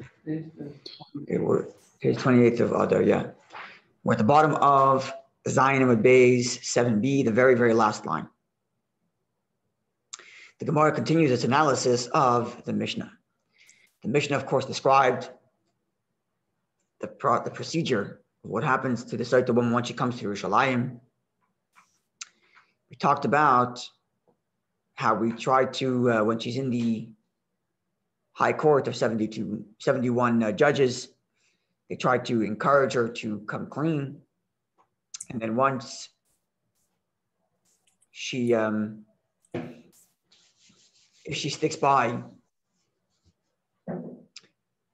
Okay, we're page 28 of Adar, yeah. We're at the bottom of Zion with Bays 7b, the very, very last line. The Gemara continues its analysis of the Mishnah. The Mishnah, of course, described the procedure of what happens to the Sotah woman once she comes to Yerushalayim. We talked about how we try to, when she's in the high court of 71 judges, they try to encourage her to come clean. And then once she, if she sticks by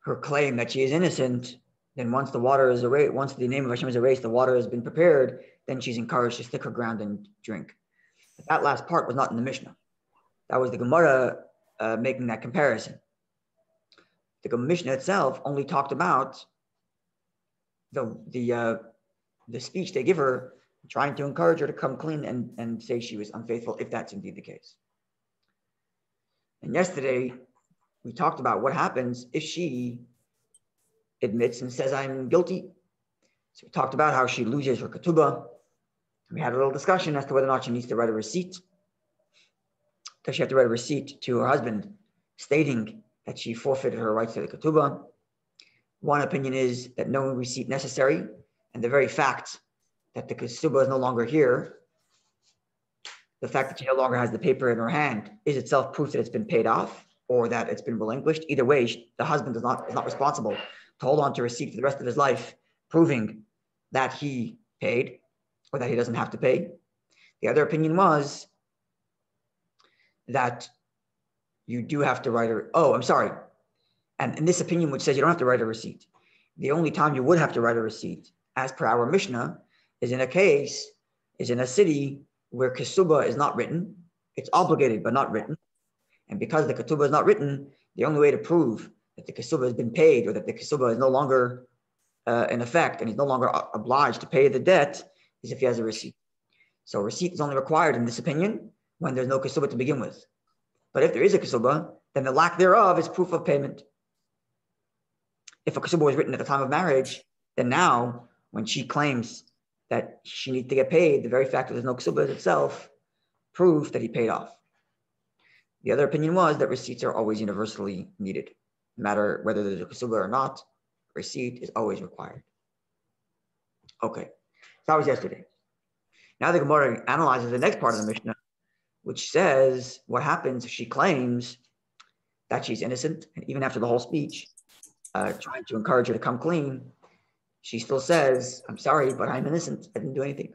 her claim that she is innocent, then once the water is erased, once the name of Hashem is erased, the water has been prepared, then she's encouraged to stick her ground and drink. But that last part was not in the Mishnah. That was the Gemara making that comparison. The Mishnah itself only talked about the speech they give her, trying to encourage her to come clean and say she was unfaithful, if that's indeed the case. And yesterday, we talked about what happens if she admits and says, I'm guilty. So we talked about how she loses her ketubah. We had a little discussion as to whether or not she needs to write a receipt. Does she have to write a receipt to her husband stating that she forfeited her rights to the ketubah? One opinion is that no receipt necessary, and the very fact that the ketubah is no longer here, the fact that she no longer has the paper in her hand, is itself proof that it's been paid off or that it's been relinquished. Either way, the husband is not responsible to hold on to a receipt for the rest of his life, proving that he paid or that he doesn't have to pay. The other opinion was that you do have to write and in this opinion, which says you don't have to write a receipt, the only time you would have to write a receipt, as per our Mishnah, is in a city where ketubah is not written. It's obligated but not written. And because the ketubah is not written, the only way to prove that the ketubah has been paid or that the ketubah is no longer in effect and he's no longer obliged to pay the debt is if he has a receipt. So a receipt is only required in this opinion when there's no ketubah to begin with. But if there is a ketubah, then the lack thereof is proof of payment. If a ketubah was written at the time of marriage, then now when she claims that she needs to get paid, the very fact that there's no ketubah is itself proof that he paid off. The other opinion was that receipts are always universally needed. No matter whether there's a ketubah or not, receipt is always required. Okay, so that was yesterday. Now the Gemara analyzes the next part of the Mishnah, which says what happens if she claims that she's innocent, and even after the whole speech, trying to encourage her to come clean, she still says, I'm sorry, but I'm innocent. I didn't do anything.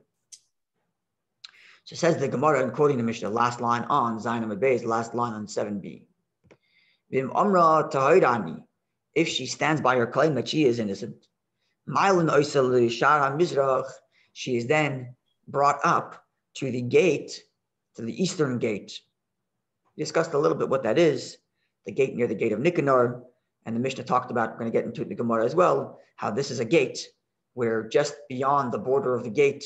So says the Gemara, and quoting the Mishnah, last line on Zion Amud Beis, last line on 7b. If she stands by her claim that she is innocent, she is then brought up to the gate, to the eastern gate. We discussed a little bit what that is, the gate near the gate of Nicanor, and the Mishnah talked about, we're going to get into it in the Gemara as well, how this is a gate where just beyond the border of the gate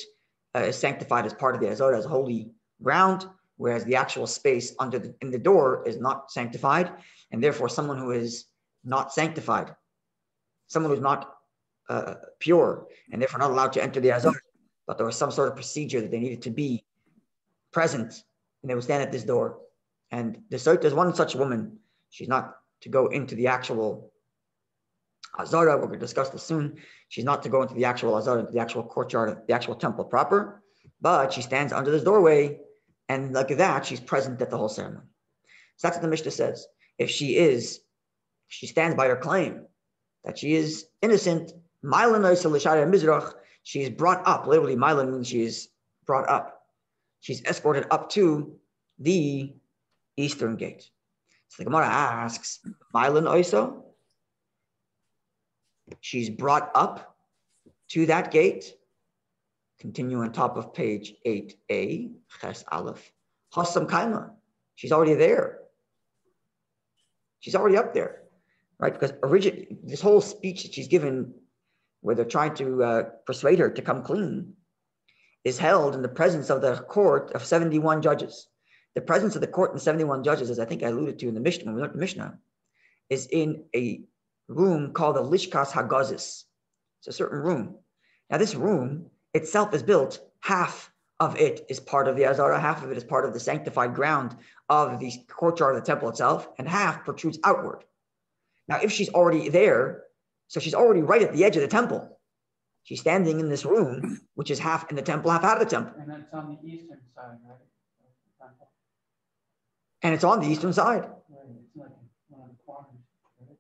is sanctified as part of the Azor, as holy ground, whereas the actual space in the door is not sanctified, and therefore someone who is not sanctified, someone who's not pure, and therefore not allowed to enter the Azor, but there was some sort of procedure that they needed to be present, and they would stand at this door. And there's one such woman. She's not to go into the actual Azara. We're going to discuss this soon. She's not to go into the actual Azara, into the actual courtyard, the actual temple proper, but she stands under this doorway, and like that, she's present at the whole ceremony. So that's what the Mishnah says. If she stands by her claim that she is innocent, she is brought up. Literally, Milan means she is brought up. She's escorted up to the eastern gate. So the Gemara asks, Milan Oiso? She's brought up to that gate. Continue on top of page 8a, Ches Aleph. Hassam Kaima. She's already there. She's already up there, right? Because this whole speech that she's given, where they're trying to persuade her to come clean, is held in the presence of the court of 71 judges. The presence of the court and 71 judges, as I think I alluded to in the Mishnah, when we learned the Mishnah, is in a room called the Lishkas Hagazis. It's a certain room. Now, this room itself is built, half of it is part of the Azara, half of it is part of the sanctified ground of the courtyard of the temple itself, and half protrudes outward. Now, if she's already there, so she's already right at the edge of the temple. She's standing in this room, which is half in the temple, half out of the temple. And that's on the eastern side, right? And it's on the eastern side. Right. It's like one of the corners, right?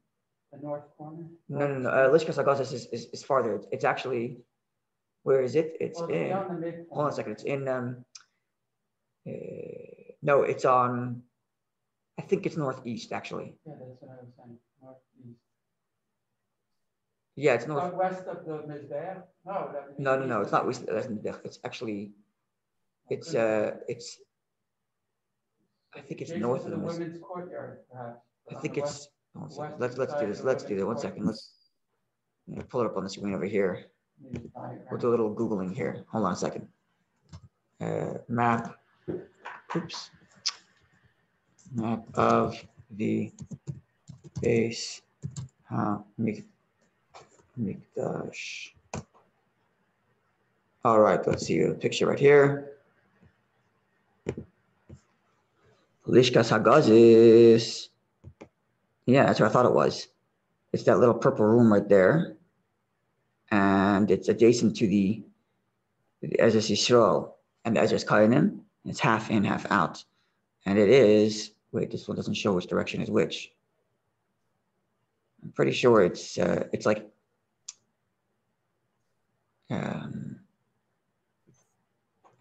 The north corner? No. Lishkas Hagazis is farther. It's actually, where is it? It's in, hold on a second. It's in, no, it's on, I think it's northeast, actually. Yeah, that's what I was saying, northeast. Yeah, it's north. West of the Mizbeach? No, it's not west. It's actually, it's I think it's north of the women's courtyard, perhaps. I think it's, let's do this. Let's do that. 1 second. Let's pull it up on the screen over here. We'll do a little Googling here. Hold on a second. Map. Oops. Map of the base Mikdash. All right, let's see the picture right here. Lishkas Hagazis. Yeah, that's what I thought it was. It's that little purple room right there. And it's adjacent to the Ezras Yisrael and the Ezras Kayanim. It's half in, half out. And it is, wait, this one doesn't show which direction is which. I'm pretty sure it's like,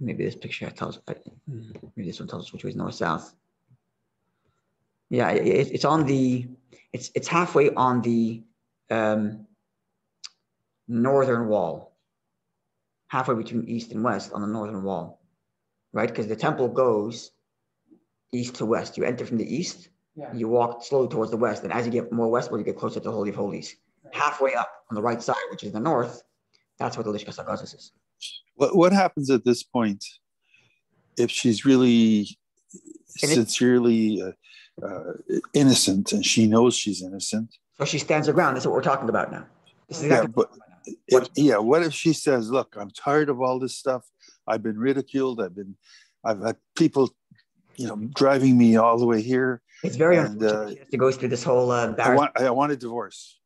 maybe this picture tells, maybe this one tells us which way is north-south. Yeah, it's on the, it's halfway on the northern wall, halfway between east and west on the northern wall, right? Because the temple goes east to west. You enter from the east, you walk slowly towards the west, and as you get more westward, you get closer to the Holy of Holies. Right. Halfway up on the right side, which is the north, that's where the Lishkas Hagazis is. What happens at this point if she's really sincerely innocent and she knows she's innocent? So she stands her ground. That's what we're talking about now. This is exactly what if she says, "Look, I'm tired of all this stuff. I've been ridiculed. I've had people, driving me all the way here." It's very unfortunate she has to go through this whole I want a divorce.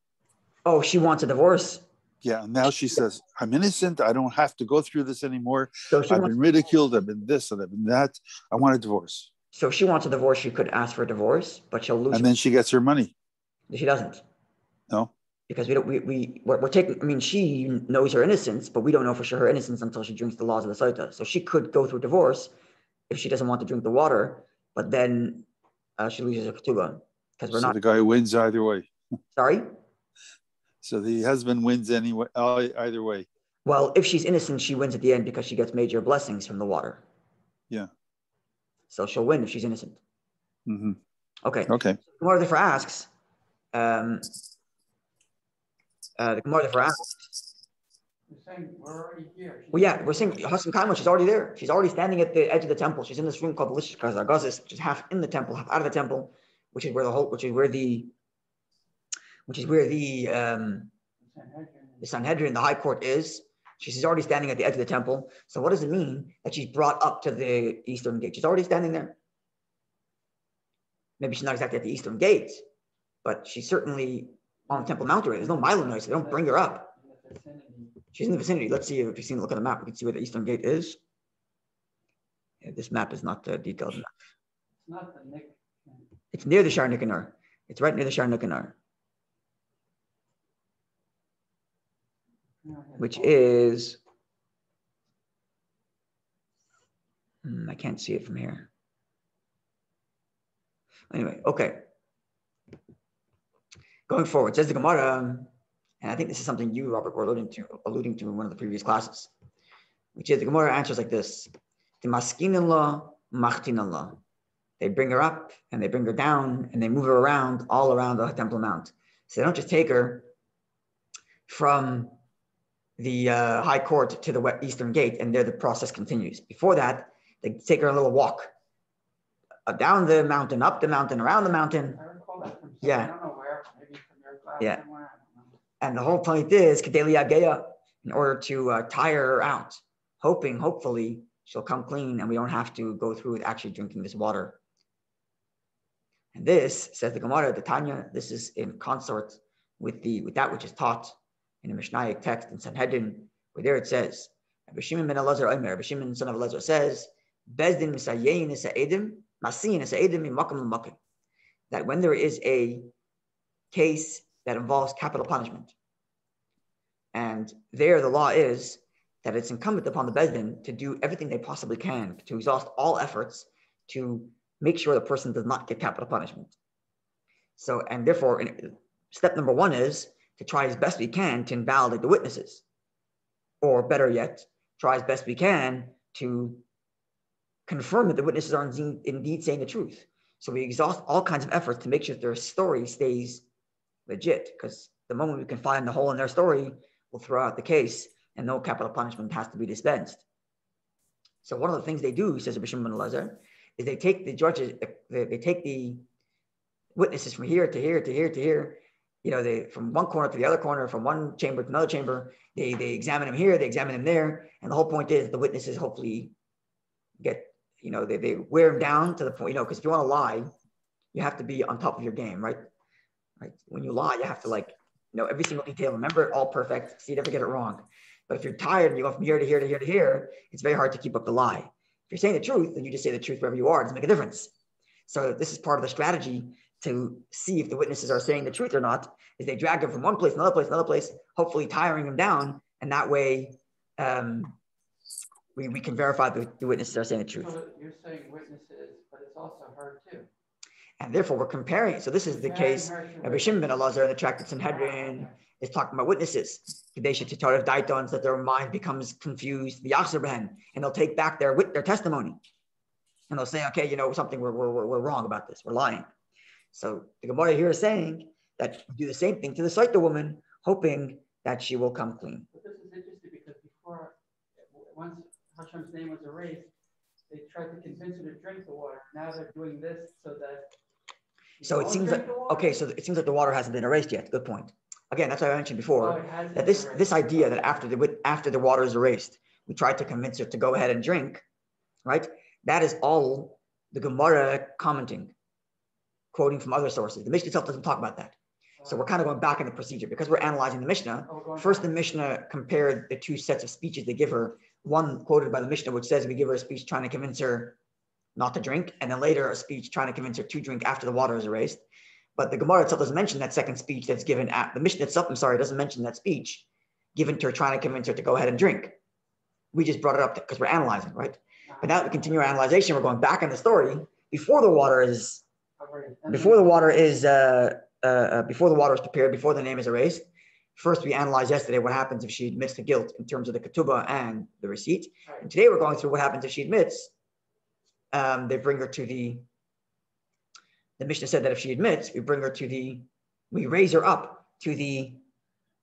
Oh, she wants a divorce. Yeah, now she says, "I'm innocent. I don't have to go through this anymore. So I've been ridiculed. I've been this and I've been that. I want a divorce." So if she wants a divorce, she could ask for a divorce, but she'll lose. And then she gets her money. She doesn't. No. Because we're taking, I mean, she knows her innocence, but we don't know for sure her innocence until she drinks the laws of the Sotah. So she could go through divorce if she doesn't want to drink the water, but then she loses her ketubah. So the guy wins either way. Sorry? So the husband wins anyway, either way. Well, if she's innocent, she wins at the end because she gets major blessings from the water. Yeah. So she'll win if she's innocent. Mm-hmm. Okay. Okay. The Gemara therefore asks, We're saying we're already here. Well, yeah, we're saying Hassan Kaima, she's already there. She's already standing at the edge of the temple. She's in this room called the Lishkas Hagazis, which is half in the temple, half out of the temple, which is where the Sanhedrin, the high court is. She's already standing at the edge of the temple. So what does it mean that she's brought up to the eastern gate? She's already standing there. Maybe she's not exactly at the eastern gate, but she's certainly on Temple Mount already. There's no mile noise, so they don't bring her up. She's in the vicinity. Let's see if you've seen, look at the map. We can see where the eastern gate is. Yeah, this map is not detailed enough. It's not the Nick. It's near the Shar Nicanor. It's right near the Shar Nicanor. Which is, I can't see it from here. Anyway, okay. Going forward, says the Gemara, and I think this is something you, Robert, were alluding to in one of the previous classes, which is the Gemara answers like this: "Timaskinillah, machtinallah." They bring her up and they bring her down and they move her around all around the Temple Mount. So they don't just take her from the high court to the eastern gate, and there the process continues. Before that, they take her a little walk down the mountain, up the mountain, around the mountain. I recall that from yeah. I don't know where, maybe from your class. Yeah. Somewhere. And the whole point is, in order to tire her out, hopefully, she'll come clean and we don't have to go through with actually drinking this water. And this, says the Gemara, the Tanya, this is in consort with that which is taught in the Mishnaic text in Sanhedrin, where there it says, Rabbi Shimon ben Elazar Omer, Rabbi Shimon son of Elazar says, Bezdin misayein isa'edim, masiyin isa'edim mimakam l'makim. That when there is a case that involves capital punishment, and there the law is that it's incumbent upon the Bezdin to do everything they possibly can to exhaust all efforts to make sure the person does not get capital punishment. So, and therefore, step number one is to try as best we can to invalidate the witnesses. Or better yet, try as best we can to confirm that the witnesses are indeed saying the truth. So we exhaust all kinds of efforts to make sure that their story stays legit, because the moment we can find the hole in their story, we'll throw out the case and no capital punishment has to be dispensed. So one of the things they do, says Rabbi Shimon ben Elazar, is they take the judges, they take the witnesses from here to here to here to here, they from one corner to the other corner, from one chamber to another chamber, they examine them here, they examine them there, and the whole point is the witnesses hopefully get, they wear them down to the point, because if you want to lie, you have to be on top of your game, right? When you lie, you have to every single detail, remember it all perfect, so you never get it wrong. But if you're tired and you go from here to here to here to here, it's very hard to keep up the lie. If you're saying the truth, then you just say the truth wherever you are. It doesn't make a difference. So this is part of the strategy to see if the witnesses are saying the truth or not, is they drag them from one place, another place, hopefully tiring them down. And that way we can verify the witnesses are saying the truth. So you're saying witnesses, but it's also her too. And therefore we're comparing. So this is the case. Rabbi Shimon ben Elazar in the Tractate Sanhedrin is talking about witnesses. They should Torah daitons, that their mind becomes confused, and they'll take back their testimony. And they'll say, okay, something, we're wrong about this. We're lying. So the Gemara here is saying that do the same thing to the Sotah woman, hoping that she will come clean. But this is interesting because once Hashem's name was erased, they tried to convince her to drink the water. Now they're doing this so that. So it seems like the water hasn't been erased yet. Good point. Again, that's what I mentioned before, that this idea that after the water is erased, we tried to convince her to go ahead and drink, right? That is all the Gemara commenting, quoting from other sources. The Mishnah itself doesn't talk about that. So we're kind of going back in the procedure because we're analyzing the Mishnah. First, the Mishnah compared the two sets of speeches they give her. One quoted by the Mishnah, which says we give her a speech trying to convince her not to drink, and then later a speech trying to convince her to drink after the water is erased. But the Gemara itself doesn't mention that second speech that's given at the Mishnah itself. Doesn't mention that speech given to her trying to convince her to go ahead and drink. We just brought it up because we're analyzing, right? But now that we continue our analyzation, we're going back in the story before the water is prepared, before the name is erased. First, we analyzed yesterday what happens if she admits the guilt in terms of the ketubah and the receipt. And today we're going through what happens if she admits. They bring her to the Mishnah said that if she admits, we raise her up to the.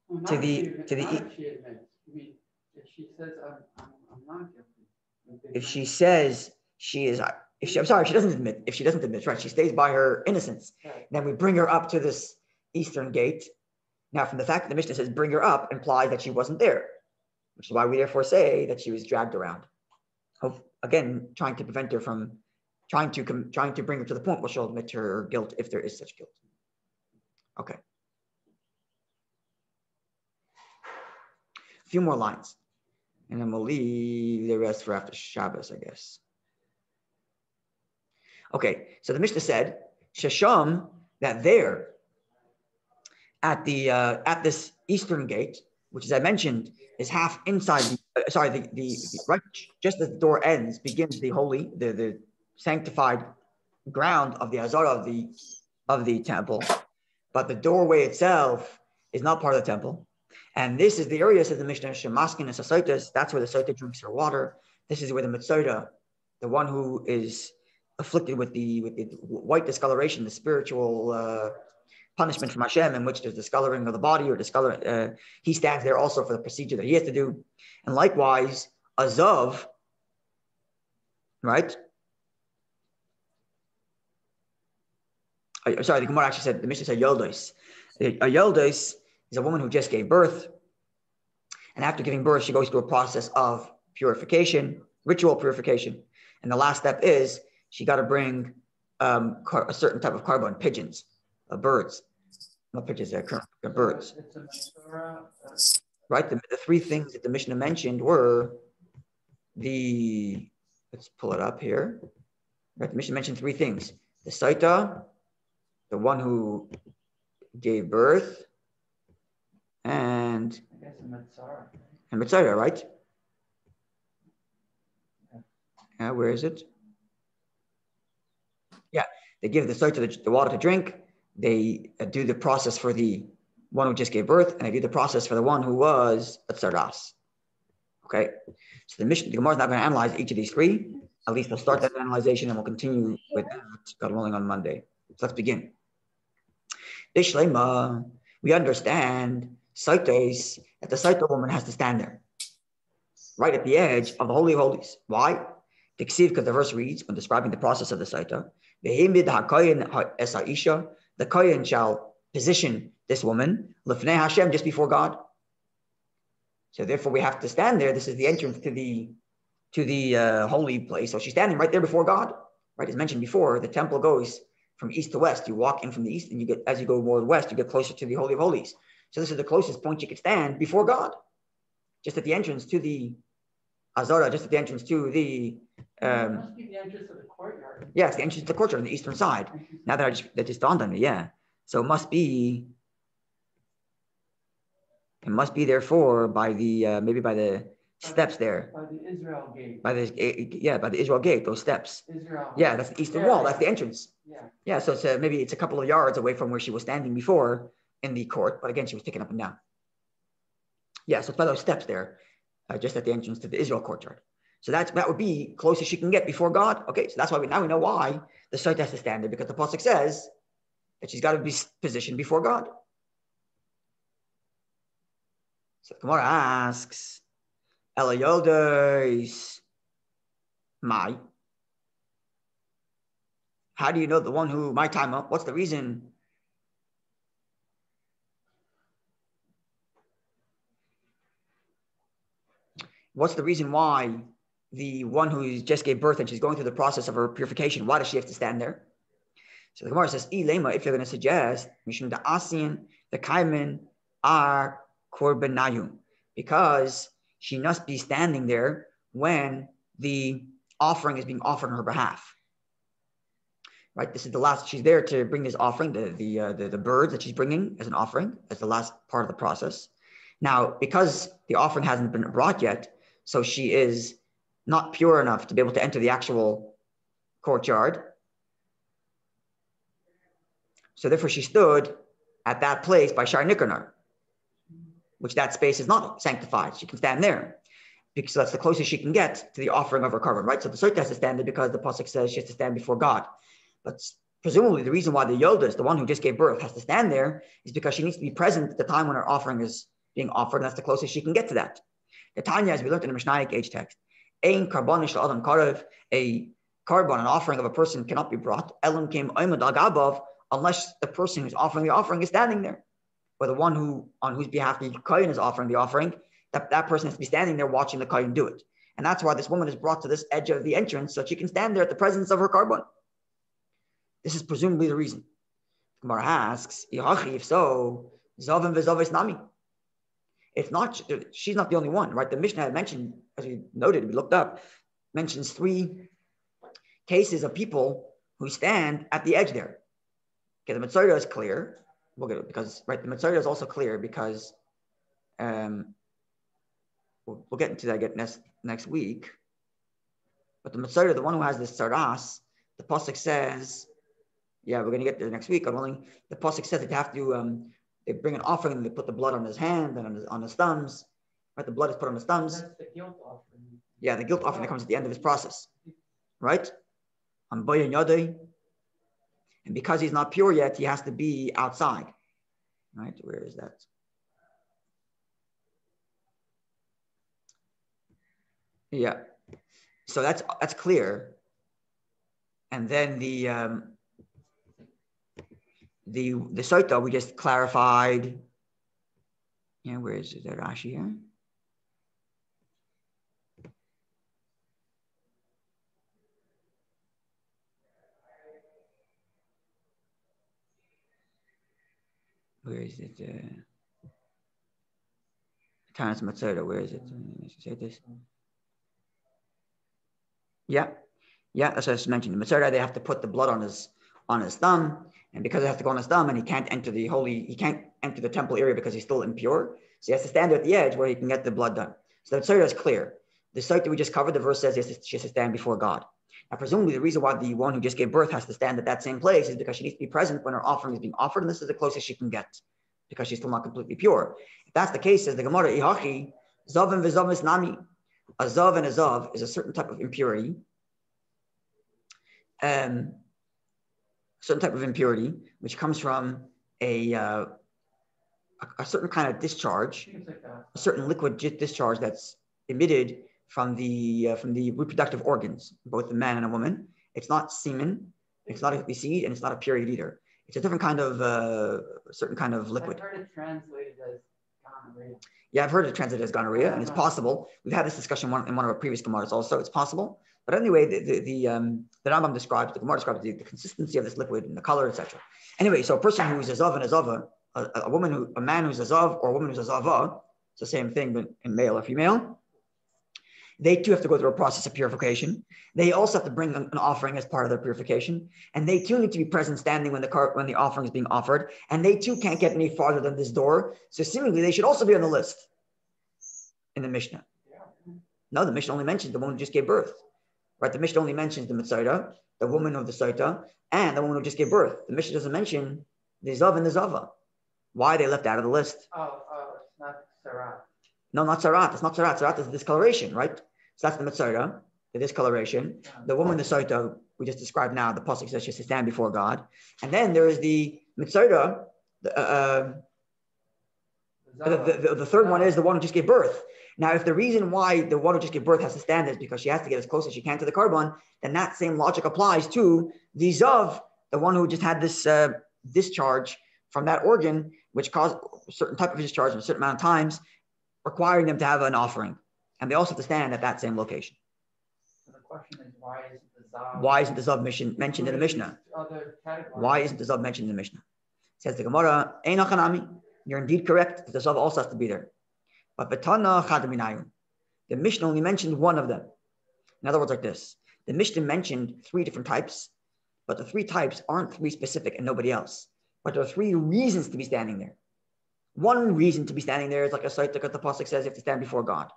If she admits. I mean, if she says I'm not guilty. If she says she is, if she doesn't admit, right? She stays by her innocence. Right. Then we bring her up to this eastern gate. Now, from the fact that the Mishnah says bring her up implies that she wasn't there, which is why we therefore say that she was dragged around. Again, trying to prevent her from trying to bring her to the point where she'll admit her guilt if there is such guilt. Okay. A few more lines, and then we'll leave the rest for after Shabbos, I guess. Okay, so the Mishnah said, Shasham, that there, at this eastern gate, which as I mentioned, is half inside the right, just as the door ends, begins the holy, the sanctified ground of the Azara of the temple. But the doorway itself is not part of the temple. And this is the area, says the Mishnah, Shemaskin and Sotah, that's where the Sotah drinks her water. This is where the Mitzvah, the one who is afflicted with the white discoloration, the spiritual punishment from Hashem, in which there's discoloring of the body or discoloring, he stands there also for the procedure that he has to do. And likewise, Azav, right? Sorry, the Gemara actually said, the Mishnah said Yoldos. A Yoldos is a woman who just gave birth. And after giving birth, she goes through a process of purification, ritual purification. And the last step is she got to bring a certain type of carbon, pigeons, birds. Not pigeons, they're birds. Right? The three things that the Mishnah mentioned were let's pull it up here. Right? The Mishnah mentioned three things. The Sotah, the one who gave birth, and Mitzvah, right? Where is it? Yeah, they give the Sotah the water to drink. They do the process for the one who just gave birth, and they do the process for the one who was a tzardas. Okay, so the Gemara is not going to analyze each of these three. At least we'll start that analyzation, and we'll continue with that, God willing, on Monday. So let's begin. Bishlema, we understand Sotahs, that the Sotah woman has to stand there, right at the edge of the Holy of Holies. Why? Because the verse reads, when describing the process of the Sotah, the Kohen shall position this woman, Lefnei Hashem, just before God. So therefore we have to stand there. This is the entrance to the holy place. So she's standing right there before God. Right, as mentioned before, the temple goes from east to west. You walk in from the east, and as you go more west, you get closer to the Holy of Holies. So this is the closest point you could stand before God, just at the entrance to the Azara, just at the entrance to the. It must be the entrance of the courtyard. Yeah, it's the entrance to the courtyard on the eastern side. Now that just dawned on me, yeah. So it must be therefore by the maybe by the steps there. By the Israel gate. By the Israel gate, those steps. Israel. Yeah, that's the eastern wall. That's the entrance. Yeah. Yeah, so maybe it's a couple of yards away from where she was standing before in the court, but again, she was taken up and down. Yeah, so it's by those steps there, just at the entrance to the Israel courtyard. So that would be closest she can get before God. Okay, so that's why we know why the Sotah has to stand there, because the pasuk says that she's got to be positioned before God. So the Gemara asks, Elayodes, my. How do you know the one who, my time up? What's the reason? What's the reason why the one who just gave birth and she's going through the process of her purification, why does she have to stand there? So the Gemara says, Ilema, if you're going to suggest, Mishum the Asian, the Kaiman are Korbanayum, because she must be standing there when the offering is being offered on her behalf. Right, this is the last. She's there to bring this offering, the birds that she's bringing as an offering, as the last part of the process. Now, because the offering hasn't been brought yet, so she is not pure enough to be able to enter the actual courtyard. So therefore, she stood at that place by Shar Nikanor, which that space is not sanctified. She can stand there, because that's the closest she can get to the offering of her carbon. Right, so the Sotah has to stand there because the pasuk says she has to stand before God. But presumably the reason why the Yoldas, the one who just gave birth, has to stand there is because she needs to be present at the time when her offering is being offered, and that's the closest she can get to that. The Tanya, as we learned in the Mishnaic age text, Ein karbonish adam karev, a carbon, an offering of a person cannot be brought, Elam came oimad agabav, unless the person who's offering the offering is standing there, or the one on whose behalf the kohen is offering the offering, that person has to be standing there watching the kohen do it. And that's why this woman is brought to this edge of the entrance, so she can stand there at the presence of her carbon. This is presumably the reason. Gemara asks, if so, Zavim v'Zavis Nami. It's not, she's not the only one, right? The Mishnah had mentioned, as we noted, we looked up, mentions 3 cases of people who stand at the edge there. Okay, the Mitzvah is clear. We'll get it because, right, the Mitzvah is also clear because we'll get into that again next week. But the Mitzvah, the one who has this Saras, the pasuk says, yeah, we're going to get there next week. The pasuk says that they have to, they bring an offering and they put the blood on his hand and on his thumbs. Right, the blood is put on his thumbs. That's the guilt offering. Yeah, the guilt offering that comes at the end of his process. Right? On Boyan Yodei. And because he's not pure yet, he has to be outside. Right? Where is that? Yeah. So that's clear. And then the Sotah we just clarified Yeah, where is it? Rashi here? Where is it? Talmud Sotah, where is it? Say this. Yeah, that's what I just mentioned. The Sotah, they have to put the blood on his thumb, and because it has to go on his thumb, and he can't enter the temple area because he's still impure. So he has to stand there at the edge where he can get the blood done. So the Sotah is clear. The Sotah we just covered, the verse says she has to stand before God. Now, presumably, the reason why the one who just gave birth has to stand at that same place is because she needs to be present when her offering is being offered, and this is the closest she can get because she's still not completely pure. If that's the case, says the Gemara, Ihachi, Zavim v'Zav Nami. A Zav and a Zav is a certain type of impurity. Certain type of impurity, which comes from a certain kind of discharge, a certain liquid discharge that's emitted from the reproductive organs, both the man and a woman. It's not semen, it's not a seed, and it's not a period either. It's a different kind of certain kind of liquid. I've heard it translated as gonorrhea. Yeah, I've heard it translated as gonorrhea, and it's possible. We've had this discussion in one of our previous Gemaras also. It's possible. But anyway, the Rambam describes, the Gemara describes the consistency of this liquid and the color, etc. Anyway, so a person who is a Zav and a Zava, a man who's a Zav or a woman who's a Zava, it's the same thing, but in male or female, they too have to go through a process of purification. They also have to bring an offering as part of their purification. And they too need to be present standing when the offering is being offered. And they too can't get any farther than this door. So seemingly they should also be on the list in the Mishnah. No, the Mishnah only mentions the woman who just gave birth. Right? The Mishnah only mentions the Mitzayda, the woman of the Sotah, and the woman who just gave birth. The Mishnah doesn't mention the Zav and the Zava. Why are they left out of the list? It's not Sarat. No, not Sarat. It's not Sarat. Sarat is the discoloration, right? So that's the Mitzayda, the discoloration. The woman, the Sotah, we just described now, the Pasuk says she has to stand before God. And then there is the Mitzayda, the third one is the one who just gave birth. Now, if the reason why the one who just gave birth has to stand is because she has to get as close as she can to the carbon, then that same logic applies to the Zav, the one who just had this discharge from that organ, which caused a certain type of discharge in a certain amount of times, requiring them to have an offering. And they also have to stand at that same location. So the question is, why isn't the Zav? Why isn't the Zav mentioned in the Mishnah? Why isn't the Zav mentioned in the Mishnah? Says the Gemara, Einachanami, you're indeed correct. The Zav also has to be there. But Betana Chadaminayim, the Mishnah only mentioned one of them. In other words, like this: the Mishnah mentioned three different types, but the three types aren't three specific and nobody else. But there are three reasons to be standing there. One reason to be standing there is like a site that the pasuk says you have to stand before God.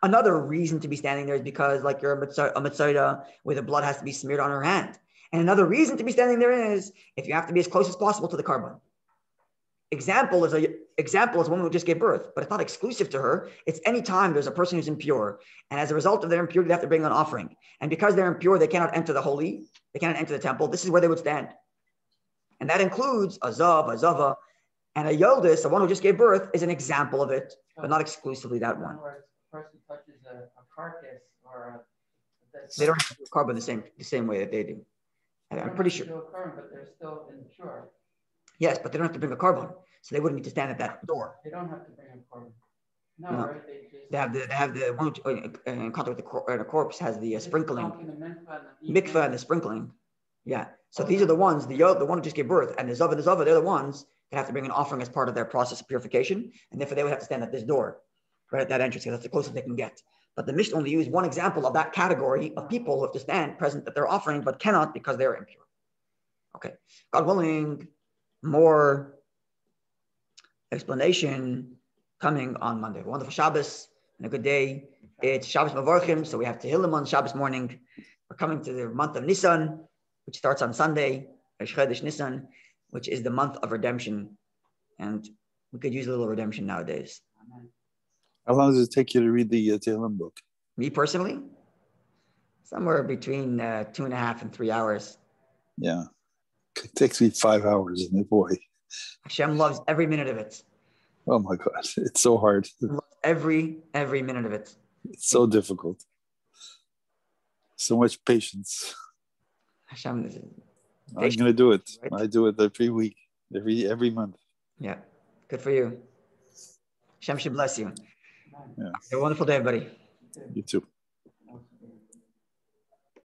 Another reason to be standing there is because like you're a mitzayda where the blood has to be smeared on her hand. And another reason to be standing there is if you have to be as close as possible to the carbon. Example is a woman who just gave birth, but it's not exclusive to her. It's any time there's a person who's impure, and as a result of their impurity, they have to bring an offering. And because they're impure, they cannot enter the holy, they cannot enter the temple. This is where they would stand. And that includes a zav, a zava, and a yoldis, the one who just gave birth, is an example of it, but not exclusively that one. In other words, a person touches a carcass or they don't have to do a carbon the same way that they do. I'm pretty sure. But they're still impure. Yes, but they don't have to bring a carbon, so they wouldn't need to stand at that door. They don't have to bring a carbon. No, right? They have the one in contact with the corpse has the sprinkling, mikvah and the sprinkling. Yeah. So these are the ones, the one who just gave birth, and the zava, they're the ones that have to bring an offering as part of their process of purification, and therefore they would have to stand at this door, right at that entrance, because that's the closest they can get. But the Mishnah only used one example of that category of people who have to stand present at their offering, but cannot because they're impure. Okay. God willing, more explanation coming on Monday. Wonderful Shabbos and a good day. It's Shabbos Mavorchim, so we have Tehillim on Shabbos morning. We're coming to the month of Nisan, which starts on Sunday, Chodesh Nisan, which is the month of redemption. And we could use a little redemption nowadays. How long does it take you to read the Tehillim book? Me personally? Somewhere between 2.5 and 3 hours. Yeah. It takes me 5 hours, and boy. Hashem loves every minute of it. Oh my God, it's so hard. Every minute of it. It's so difficult. So much patience. Hashem, I'm going to do it. Right? I do it every week, every month. Yeah, good for you. Hashem should bless you. Yeah. Have a wonderful day, everybody. You too.